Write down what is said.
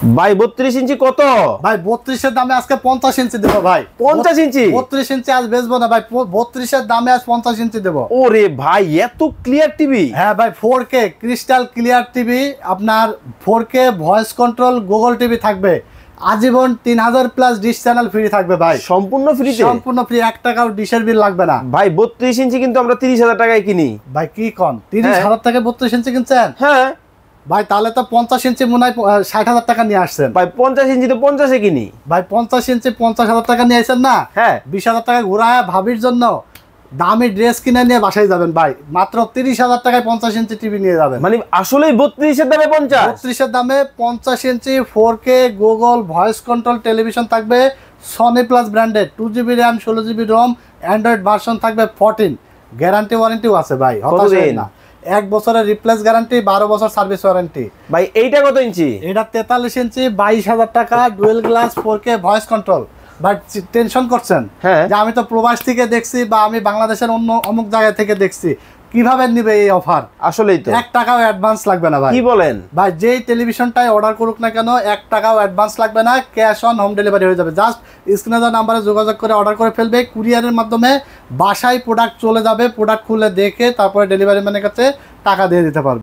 ভাই 32 ইঞ্চি কত? ভাই 32 এর দামে আজকে 50 ইঞ্চি দেবো ভাই। 50 ইঞ্চি? 32 ইঞ্চি আজ বেচবো না ভাই, 32 এর দামে আজ 50 ইঞ্চি দেবো। ওরে ভাই এত ক্লিয়ার টিভি? হ্যাঁ ভাই 4K ক্রিস্টাল ক্লিয়ার টিভি, আপনার 4K voice control Google TV থাকবে, আজীবন 3000 প্লাস ডিশ চ্যানেল ফ্রি থাকবে ভাই। সম্পূর্ণ ফ্রিতে? সম্পূর্ণ ফ্রি, 1 টাকাও ডিশের বিল লাগবে না ভাই। 32 ইঞ্চি কিন্তু আমরা 30,000 টাকায় কিনি ভাই। কি কোন 30,000 টাকা 32 ইঞ্চি কিনছেন? হ্যাঁ ভাই তাহলে তো 50 ইঞ্চি মনে হয় 60,000 টাকা নিয়ে আসছেন ভাই। 50 ইঞ্চি তো 50-এ কিনি ভাই। 50 ইঞ্চি 50,000 টাকা নিয়ে আসছেন না? হ্যাঁ। 20,000 টাকা ঘুরায় ভাবির জন্য দামি ড্রেস কিনে নিয়ে বাসায় যাবেন ভাই। মাত্র 30,000 টাকায় 50 ইঞ্চি টিভি নিয়ে যাবেন। মানে আসলেই 32 এর দামে 50? 32 এর দামে 50 ইঞ্চি 4K Google voice control television থাকবে, Sony plus branded, 2GB RAM 16GB ROM, Android version থাকবে 14, গ্যারান্টি ওয়ারেন্টিও আছে ভাই। হতাশ হবেন না, 1 বছরের রিপ্লেস গ্যারান্টি, 12 বছর সার্ভিস ওয়ারেন্টি। ভাই এইটা কত ইঞ্চি? এটা 43 ইঞ্চি 22,000 টাকা, dual glass 4K voice control. But tension করছেন যে আমি তো প্রবাস থেকে দেখছি বা আমি বাংলাদেশের অন্য অমুক জায়গা থেকে দেখছি, কিভাবে নিবে এই অফার? আসলেই তো 1 টাকাও অ্যাডভান্স লাগবে না ভাই। কি বলেন ভাই? যেই টেলিভিশনটাই অর্ডার করুক না কেন 1 টাকাও অ্যাডভান্স লাগবে না, ক্যাশ অন হোম ডেলিভারি হয়ে যাবে। জাস্ট স্ক্রিনে দেওয়া নাম্বারে যোগাযোগ করে অর্ডার করে ফেলবে, কুরিয়ারের মাধ্যমে বাসায় প্রোডাক্ট চলে যাবে, প্রোডাক্ট খুলে দেখে তারপরে ডেলিভারি ম্যানের কাছে টাকা দিয়ে দিতে পারবে।